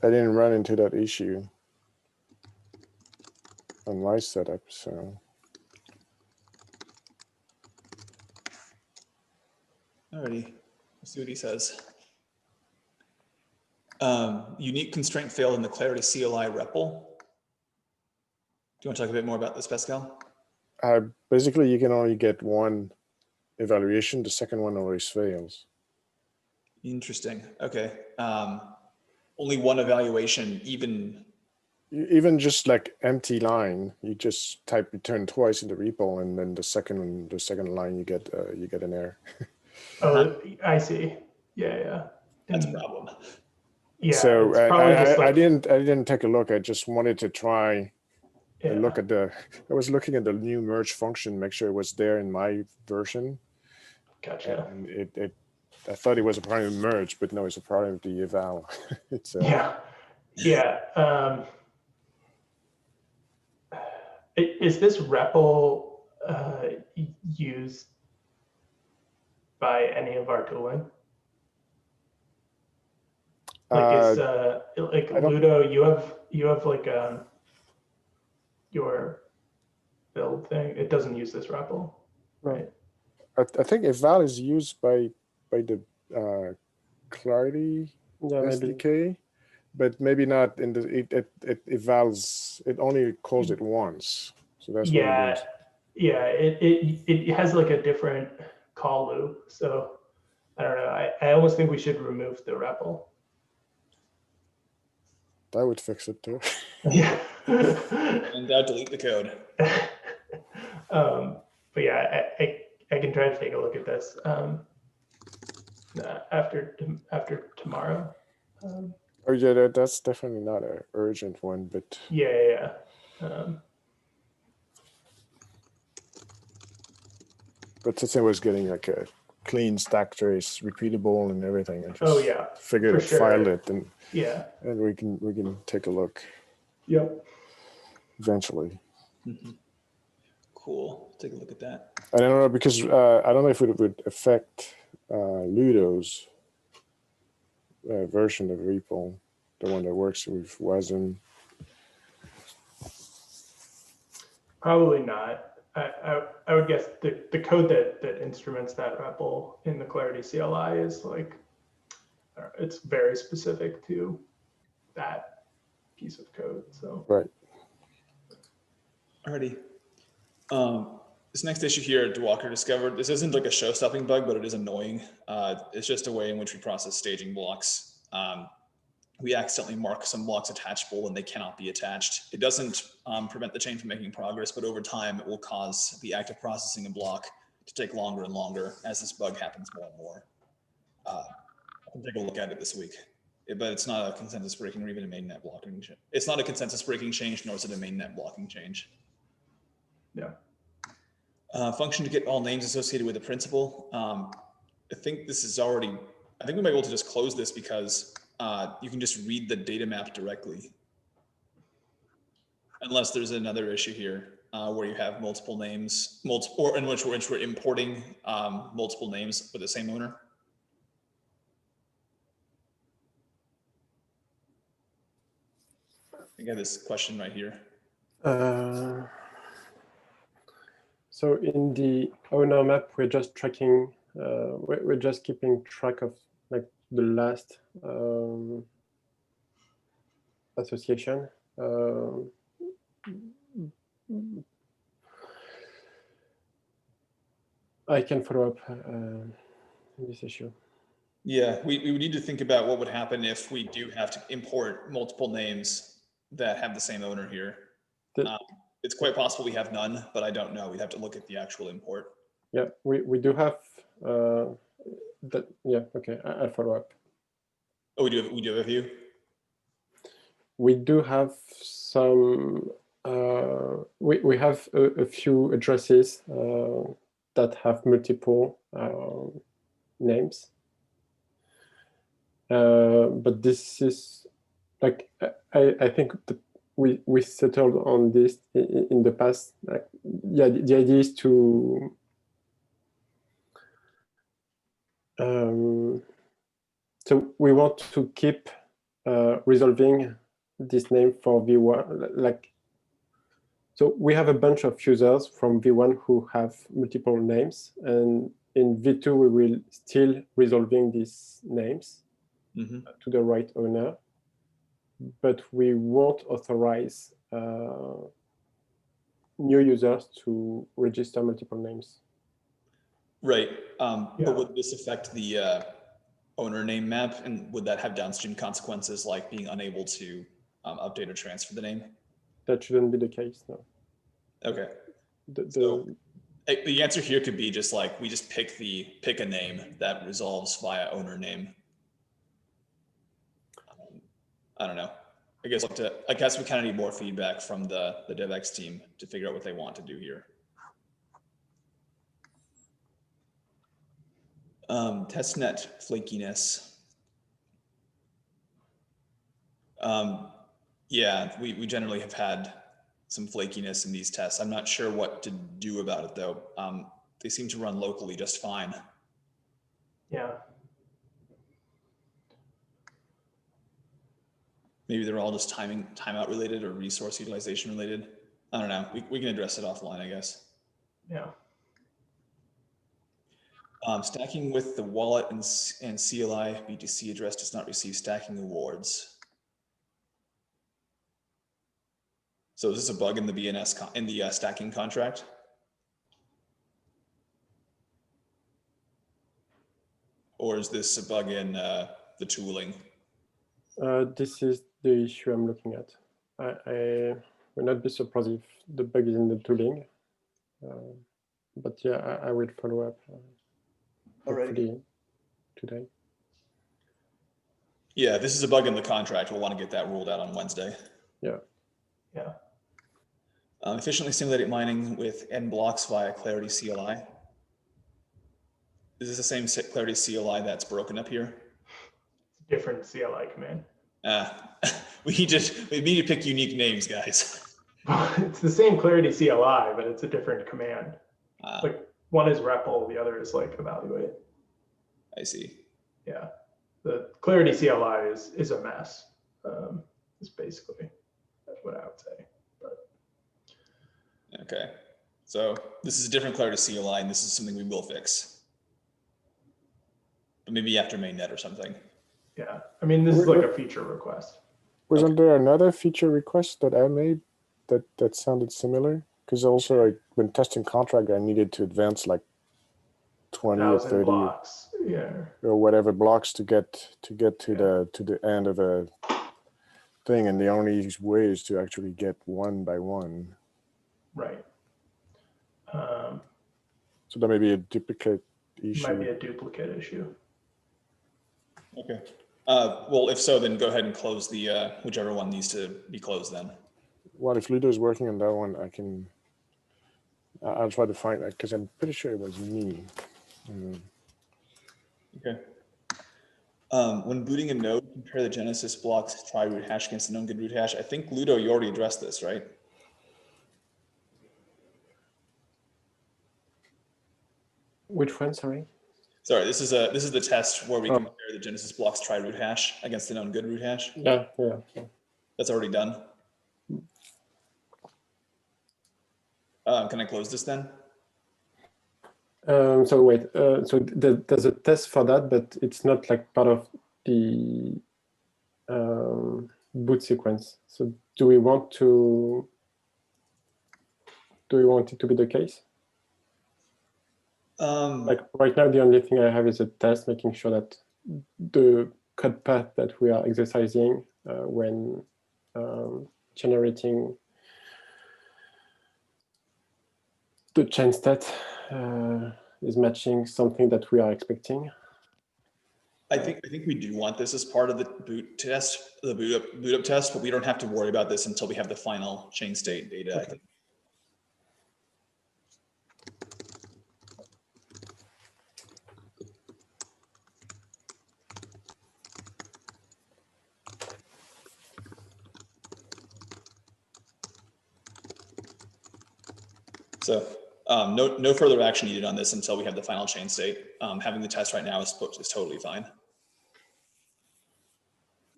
I didn't run into that issue on my setup, so. Alrighty, let's see what he says. Unique constraint failed in the Clarity CLI REPL. Do you want to talk a bit more about this, Pascal? Basically, you can only get one evaluation. The second one always fails. Interesting. Okay. Only one evaluation, Even just like empty line, you just type return twice in the repo, and then the second line you get an error. Oh, I see. Yeah. that's a problem. Yeah. So it's probably just I like, didn't take a look. I just wanted to try yeah. and look at I was looking at the new merge function, make sure it was there in my version. Gotcha. And I thought it was a part of the merge, but no, it's a part of the eval. It's Yeah. Is this REPL used by any of our tooling? Like like Ludo, you have like your build thing. It doesn't use this REPL, right? I think eval is used by the Clarity SDK, but maybe not in the it evals. It only calls it once, so that's what it is. Yeah. It has like a different call loop, so I don't know. I almost think we should remove the REPL. That would fix it too. Yeah. And delete the code. But yeah, I can try to take a look at this after tomorrow. Oh yeah, that's definitely not an urgent one, but Yeah. but since I was getting like a clean stack trace, repeatable and everything. I just Oh, yeah, figured for it, filed sure. it, and Yeah. we can take a look Yep. eventually. Mhm. Cool. Take a look at that. I don't know because I don't know if it would affect Ludo's version of repo, the one that works with WASM. Probably not. I would guess the code that instruments that REPL in the Clarity CLI is like, it's very specific to that piece of code. So Right. Alrighty. This next issue here, Dwalker discovered, this isn't like a show-stopping bug, but it is annoying. It's just a way in which we process staging blocks. We accidentally mark some blocks attachable when they cannot be attached. It doesn't prevent the chain from making progress, but over time it will cause the active processing a block to take longer and longer as this bug happens more and more. I'll take a look at it this week, but it's not a consensus breaking or even a mainnet blocking. It's not a consensus breaking change, nor is it a mainnet blocking change. yeah. Function to get all names associated with a principal. I think this is already, I think we might be able to just close this because you can just read the data map directly. Unless there's another issue here where you have multiple names, or in which we're importing multiple names for the same owner. I think I have this question right here. So in the owner map, we're just tracking, we're just keeping track of like the last association. I can follow up in this issue. Yeah, we would need to think about what would happen if we do have to import multiple names that have the same owner here. It's quite possible we have none, but I don't know. We'd have to look at the actual import. Yeah, we do have that. Yeah, okay, I'll follow up. Oh, we do have a view? We do have some, we have a few addresses that have multiple names. But this is like, I think we settled on this in the past. Like, yeah, the idea is to so we want to keep resolving this name for V1. Like, so we have a bunch of users from V1 who have multiple names, and in V2 we will still resolving these names to the right owner, but we won't authorize new users to register multiple names. Right, but would this affect the owner name map, and would that have downstream consequences like being unable to update or transfer the name? That shouldn't be the case, no. Okay. So the answer here could be just like, we just pick a name that resolves via owner name. I don't know. I guess we kind of need more feedback from the DevX team to figure out what they want to do here. Testnet flakiness. Yeah, we generally have had some flakiness in these tests. I'm not sure what to do about it though. They seem to run locally just fine. Yeah. Maybe they're all just timeout related or resource utilization related. I don't know. We can address it offline, I guess. Yeah. Stacking with the wallet and CLI BTC address does not receive stacking awards. So is this a bug in the BNS in the stacking contract? Or is this a bug in the tooling? this is the issue I'm looking at. I will not be surprised if the bug is in the tooling, but yeah, I will follow up hopefully today. Yeah, this is a bug in the contract. We'll want to get that ruled out on Wednesday. Yeah. Yeah. Efficiently simulated mining with N blocks via Clarity CLI. Is this the same Clarity CLI that's broken up here? Different CLI command. We need to pick unique names, guys. It's the same Clarity CLI, but it's a different command. Ah, Like one is REPL, the other is like evaluate. I see. Yeah, the Clarity CLI is a mess. Is basically that's what I would say. But Okay. So this is a different Clarity CLI, and this is something we will fix. But maybe after mainnet or something. yeah, I mean, this is like a feature request. Wasn't there another feature request that I made that sounded similar? Because also when testing contract, I needed to advance like 20 or 1,000 30 blocks. Yeah, or whatever blocks to get to the end of a thing, and the only way is to actually get one by one. right. So that may be a duplicate issue. Might be a duplicate issue. Okay. Well, if so, then go ahead and close the whichever one needs to be closed then. Well, if Ludo's working on that one, I'll try to find that because I'm pretty sure it was me. Okay. When booting a node, compare the Genesis blocks try root hash against the known good root hash. I think Ludo, you already addressed this, right? Which one, sorry? Sorry, this is the test where we compare the Genesis blocks try root hash against the known good root hash. Yeah. That's already done. Can I close this then? So wait, so there's a test for that, but it's not like part of the boot sequence. So do we want it to be the case? Like right now, the only thing I have is a test making sure that the code path that we are exercising when generating the chain state is matching something that we are expecting. I think we do want this as part of the boot test, the boot up test, but we don't have to worry about this until we have the final chain state data. Okay. I think. So no further action needed on this until we have the final chain state. Having the test right now is totally fine.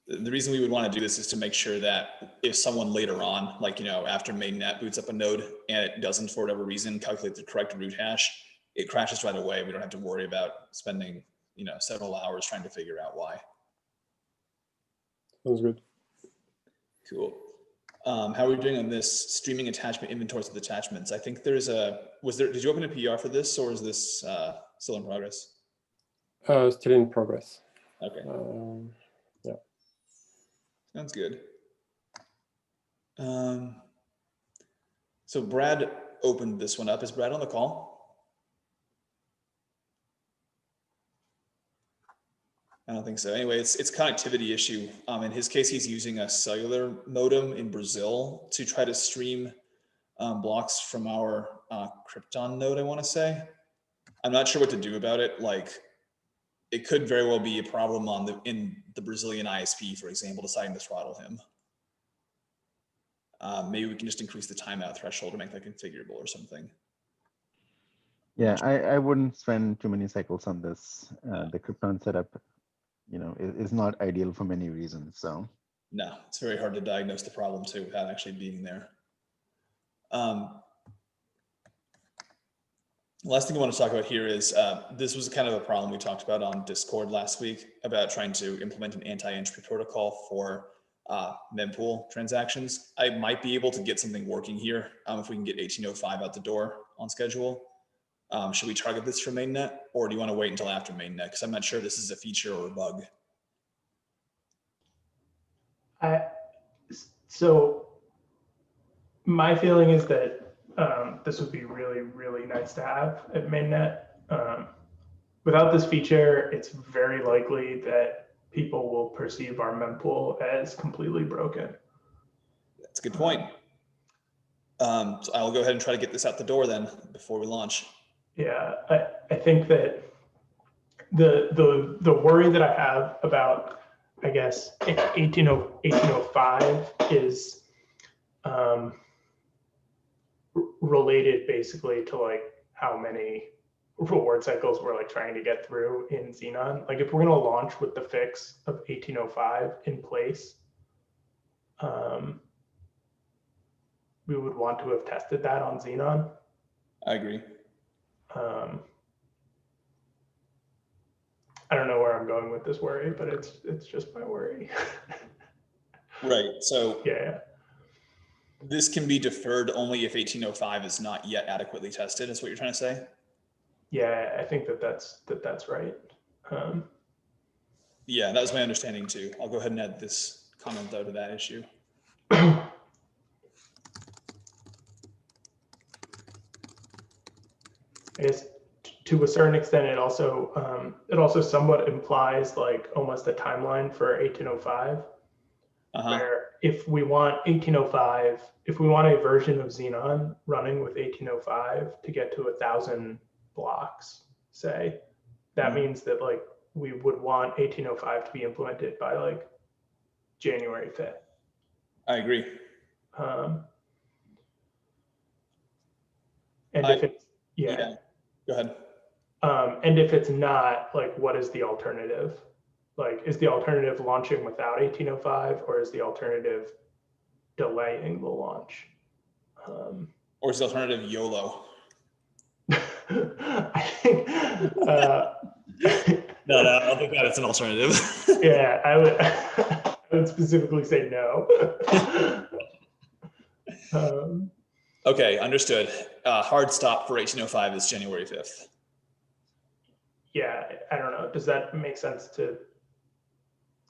The reason we would want to do this is to make sure that if someone later on, like, after mainnet boots up a node and it doesn't, for whatever reason, calculate the correct root hash, it crashes right away. We don't have to worry about spending, several hours trying to figure out why. Sounds good. Cool. How are we doing on this streaming attachment inventories with attachments? I think did you open a PR for this, or is this still in progress? Still in progress. Okay. Yeah. Sounds good. So Brad opened this one up. Is Brad on the call? I don't think so. Anyway, it's connectivity issue. In his case, he's using a cellular modem in Brazil to try to stream blocks from our Krypton node, I want to say. I'm not sure what to do about it. Like, it could very well be a problem in the Brazilian ISP, for example, deciding to throttle him. Maybe we can just increase the timeout threshold to make that configurable or something. Yeah, I wouldn't spend too many cycles on this. The Krypton setup, is not ideal for many reasons. So no, it's very hard to diagnose the problem too without actually being there. Last thing I want to talk about here is this was kind of a problem we talked about on Discord last week about trying to implement an anti-entropy protocol for mempool transactions. I might be able to get something working here if we can get 1805 out the door on schedule. Should we target this for mainnet, or do you want to wait until after mainnet? Because I'm not sure if this is a feature or a bug. So my feeling is that this would be really, really nice to have at mainnet. Without this feature, it's very likely that people will perceive our mempool as completely broken. That's a good point. So I'll go ahead and try to get this out the door then before we launch. Yeah, I think that The worry that I have about, I guess, 1805 is related basically to like how many reward cycles we're like trying to get through in Xenon. Like if we're going to launch with the fix of 1805 in place, we would want to have tested that on Xenon. I agree. I don't know where I'm going with this worry, but it's just my worry. Right. So Yeah. this can be deferred only if 1805 is not yet adequately tested, is what you're trying to say? Yeah, I think that's right. Yeah, that was my understanding too. I'll go ahead and add this comment though to that issue. I guess to a certain extent, it also somewhat implies like almost a timeline for 1805, where if we want 1805, if we want a version of Xenon running with 1805 to get to 1,000 blocks, say, that means that like we would want 1805 to be implemented by like January 5th. I agree. And if it's, Yeah, go ahead. And if it's not, like, what is the alternative? Like, is the alternative launching without 1805, or is the alternative delaying the launch? Or is the alternative YOLO? I think, No, I don't think that it's an alternative. yeah, I would specifically say no. Okay, understood. Hard stop for 1805 is January 5th. Yeah, I don't know. Does that make sense to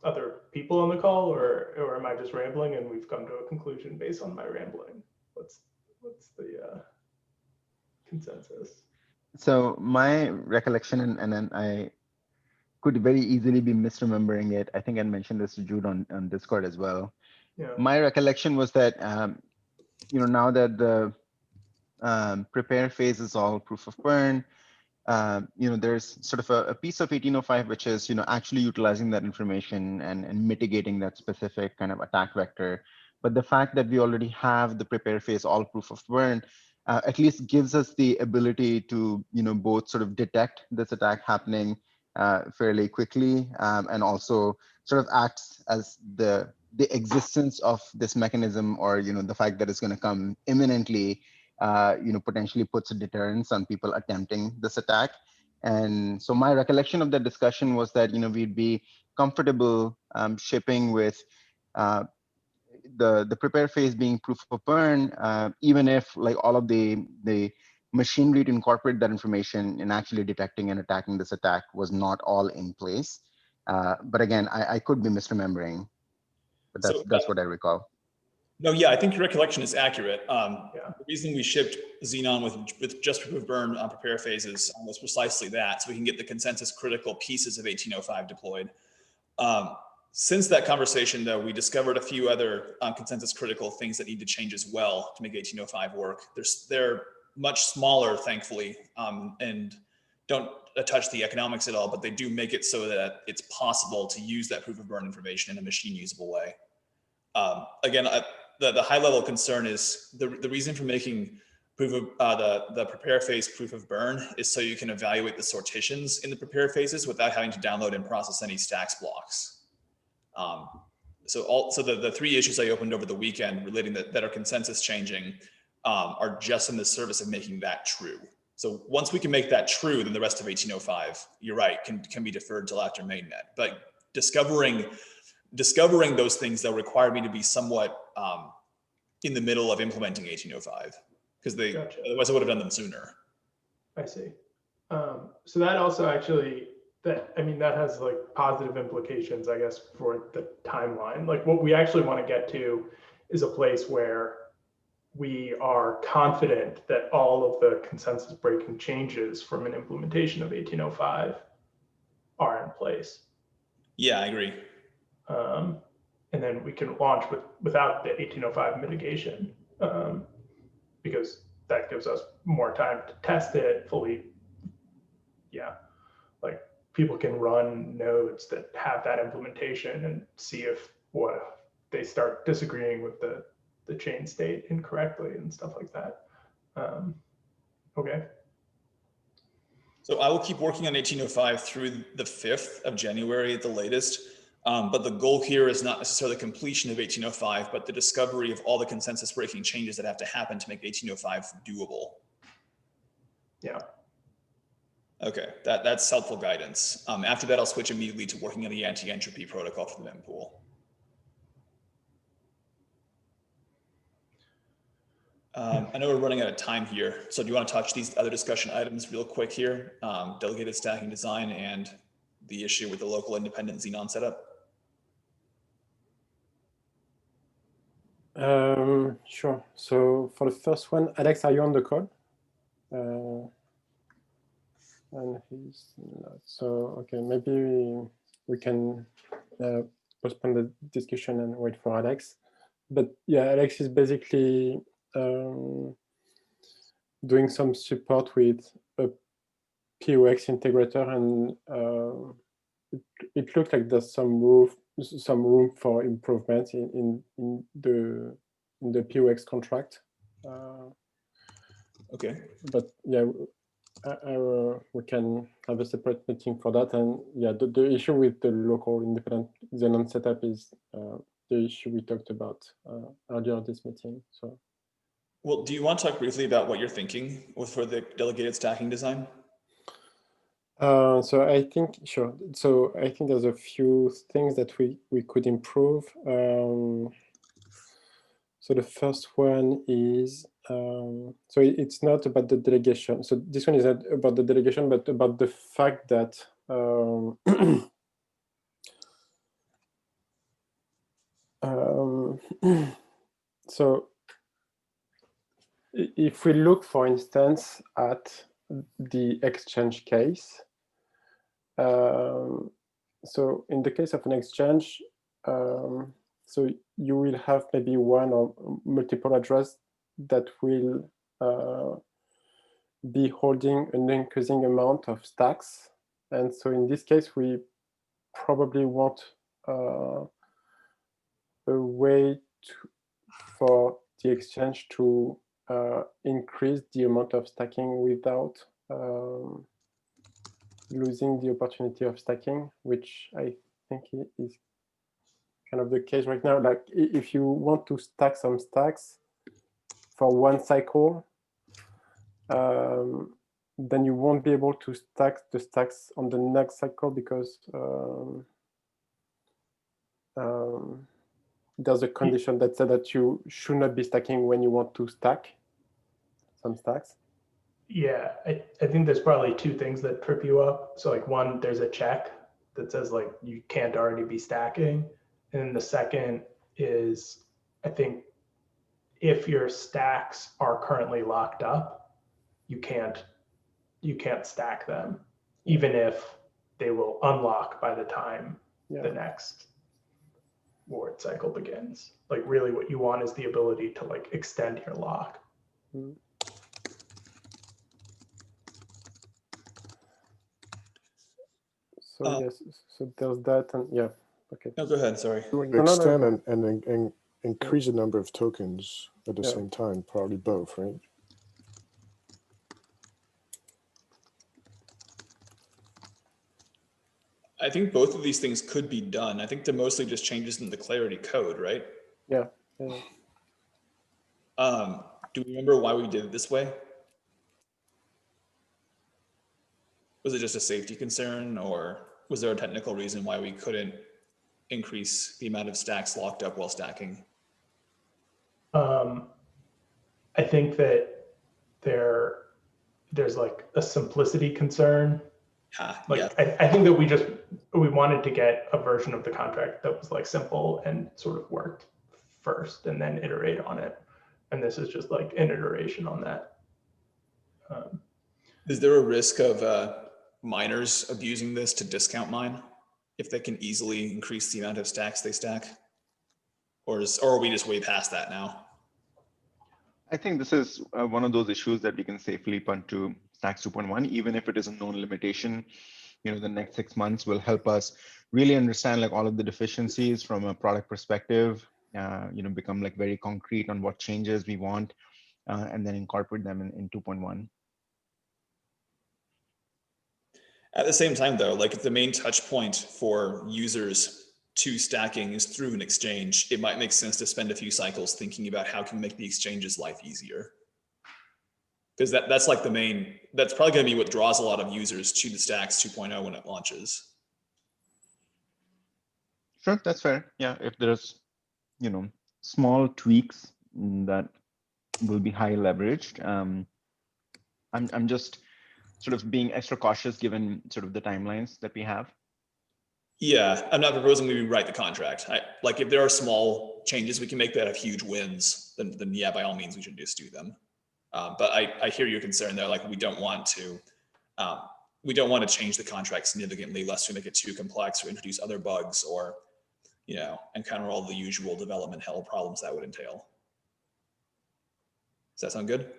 other people on the call, or am I just rambling and we've come to a conclusion based on my rambling? What's the consensus? So my recollection, and then I could very easily be misremembering it. I think I mentioned this to Jude on Discord as well. Yeah. My recollection was that, now that the prepare phase is all proof of burn, there's sort of a piece of 1805, which is, actually utilizing that information and mitigating that specific kind of attack vector. But the fact that we already have the prepare phase all proof of burn, at least gives us the ability to, both sort of detect this attack happening fairly quickly, and also sort of acts as the existence of this mechanism, or, the fact that it's going to come imminently, potentially puts a deterrence on people attempting this attack. And so my recollection of the discussion was that, we'd be comfortable shipping with the prepare phase being proof of burn, even if like all of the machinery to incorporate that information in actually detecting and attacking this attack was not all in place. But again, I could be misremembering, but that's what I recall. No, yeah, I think your recollection is accurate. The reason we shipped Xenon with just proof of burn on prepare phases was precisely that, so we can get the consensus critical pieces of 1805 deployed. Since that conversation, though, we discovered a few other consensus critical things that need to change as well to make 1805 work. They're much smaller, thankfully, and don't touch the economics at all, but they do make it so that it's possible to use that proof of burn information in a machine usable way. Again, the high level concern is the reason for making proof of the prepare phase proof of burn is so you can evaluate the sortitions in the prepare phases without having to download and process any stacks blocks. So the three issues I opened over the weekend relating that are consensus changing are just in the service of making that true. So once we can make that true, then the rest of 1805, you're right, can be deferred till after mainnet. But discovering those things though require me to be somewhat in the middle of implementing 1805, because otherwise I would have done them sooner. I see. So that also actually, that has like positive implications, I guess, for the timeline. Like what we actually want to get to is a place where we are confident that all of the consensus breaking changes from an implementation of 1805 are in place. Yeah, I agree. And then we can launch without the 1805 mitigation, because that gives us more time to test it fully. Yeah, like people can run nodes that have that implementation and see if what they start disagreeing with the chain state incorrectly and stuff like that. Okay. So I will keep working on 1805 through the 5th of January at the latest. But the goal here is not necessarily completion of 1805, but the discovery of all the consensus breaking changes that have to happen to make 1805 doable. Yeah. Okay, that's helpful guidance. After that, I'll switch immediately to working on the anti-entropy protocol for the mempool. I know we're running out of time here, so do you want to touch these other discussion items real quick here? Delegated stacking design and the issue with the local independent Xenon setup? Sure. So for the first one, Alex, are you on the call? And he's not. So, okay, maybe we can postpone the discussion and wait for Alex. But yeah, Alex is basically doing some support with a POX integrator, and it looks like there's some room for improvement in the POX contract. Okay. But yeah, we can have a separate meeting for that. And yeah, the issue with the local independent Xenon setup is the issue we talked about earlier this meeting. So, well, do you want to talk briefly about what you're thinking for the delegated stacking design? So I think, sure. So I think there's a few things that we could improve. So the first one is, so it's not about the delegation. So this one is not about the delegation, but about the fact that so if we look, for instance, at the exchange case, so in the case of an exchange, so you will have maybe one or multiple address that will be holding an increasing amount of stacks. And so in this case, we probably want a way for the exchange to increase the amount of stacking without losing the opportunity of stacking, which I think is kind of the case right now. Like if you want to stack some stacks for one cycle, then you won't be able to stack the stacks on the next cycle because there's a condition that said that you should not be stacking when you want to stack some stacks. Yeah, I think there's probably two things that trip you up. So like one, there's a check that says like you can't already be stacking. And then the second is, I think if your stacks are currently locked up, you can't stack them, even if they will unlock by the time the next ward cycle begins. Like really what you want is the ability to like extend your lock. Mm. So yes, so there's that, and yeah, okay. No, go ahead, sorry. Extend and increase the number of tokens at the same time, probably both, right? I think both of these things could be done. I think they're mostly just changes in the Clarity code, right? Yeah. Do we remember why we did it this way? Was it just a safety concern, or was there a technical reason why we couldn't increase the amount of stacks locked up while stacking? I think that there's like a simplicity concern. Like yeah. I think that we wanted to get a version of the contract that was like simple and sort of worked first and then iterate on it. And this is just like an iteration on that. Is there a risk of miners abusing this to discount mine if they can easily increase the amount of stacks they stack? Or are we just way past that now? I think this is one of those issues that we can safely punt to Stacks 2.1, even if it is a known limitation. the next 6 months will help us really understand like all of the deficiencies from a product perspective, become like very concrete on what changes we want, and then incorporate them in 2.1. At the same time, though, like if the main touch point for users to stacking is through an exchange, it might make sense to spend a few cycles thinking about how can we make the exchange's life easier. Because that's like that's probably going to be what draws a lot of users to the Stacks 2.0 when it launches. Sure, that's fair. Yeah, if there's, small tweaks that will be high leveraged, I'm just sort of being extra cautious given sort of the timelines that we have. Yeah, I'm not proposing we rewrite the contract. Like if there are small changes we can make that have huge wins, then yeah, by all means we should just do them. But I hear your concern there. Like we don't want to change the contract significantly lest we make it too complex or introduce other bugs or, encounter all the usual development hell problems that would entail. Does that sound good?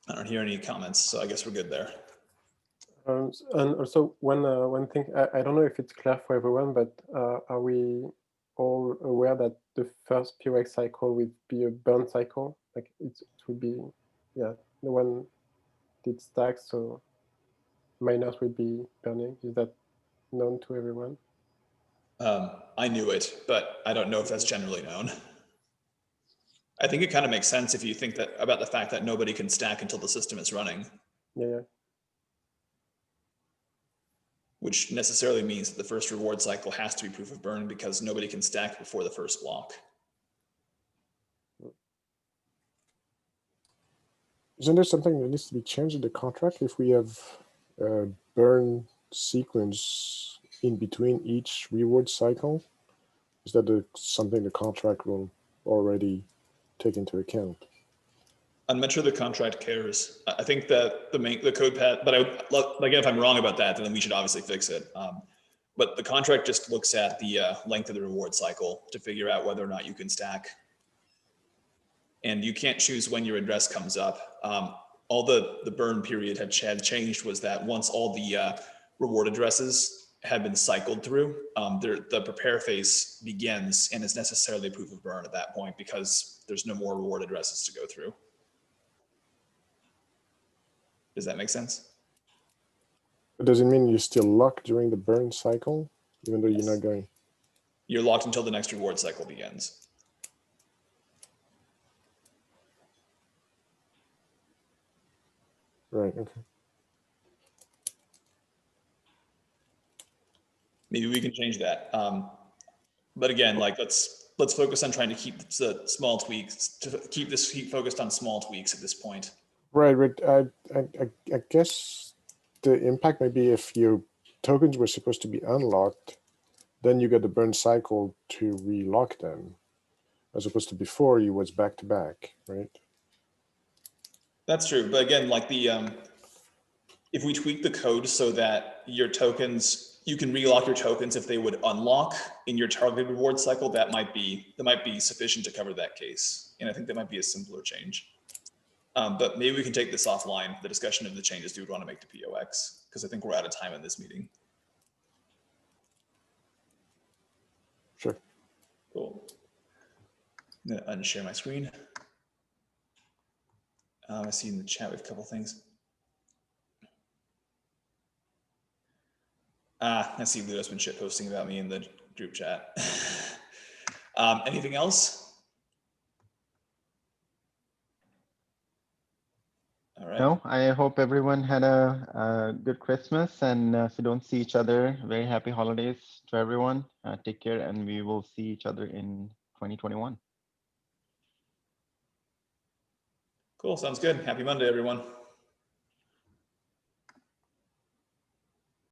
I don't hear any comments, so I guess we're good there. And also one thing, I don't know if it's clear for everyone, but are we all aware that the first POX cycle will be a burn cycle? Like it will be, yeah, the one did stack, so miners will be burning. Is that known to everyone? I knew it, but I don't know if that's generally known. I think it kind of makes sense if you think that about the fact that nobody can stack until the system is running. Yeah. Which necessarily means that the first reward cycle has to be proof of burn because nobody can stack before the first block. Isn't there something that needs to be changed in the contract if we have a burn sequence in between each reward cycle? Is that something the contract will already take into account? I'm not sure the contract cares. I think that the code path, but again, if I'm wrong about that, then we should obviously fix it. But the contract just looks at the length of the reward cycle to figure out whether or not you can stack. And you can't choose when your address comes up. All the burn period had changed was that once all the reward addresses had been cycled through, the prepare phase begins and is necessarily proof of burn at that point because there's no more reward addresses to go through. Does that make sense? Does it mean you're still locked during the burn cycle, even though Yes. you're not going? You're locked until the next reward cycle begins. Right, okay. Maybe we can change that. But again, like let's focus on trying to keep the small tweaks, to keep this focused on small tweaks at this point. Right. I guess the impact might be if your tokens were supposed to be unlocked, then you get the burn cycle to relock them, as opposed to before you was back to back, right? That's true, but again, like if we tweak the code so that your tokens, you can relock your tokens if they would unlock in your targeted reward cycle, that might be sufficient to cover that case, and I think that might be a simpler change. But maybe we can take this offline, the discussion of the changes we would want to make to POX, because I think we're out of time in this meeting. Sure. Cool. I'm going to unshare my screen. I see in the chat we have a couple things. I see Ludo's been shit posting about me in the group chat. Anything else? All right. No, I hope everyone had a good Christmas, and if you don't see each other, very happy holidays to everyone. Take care, and we will see each other in 2021. Cool, sounds good. Happy Monday, everyone.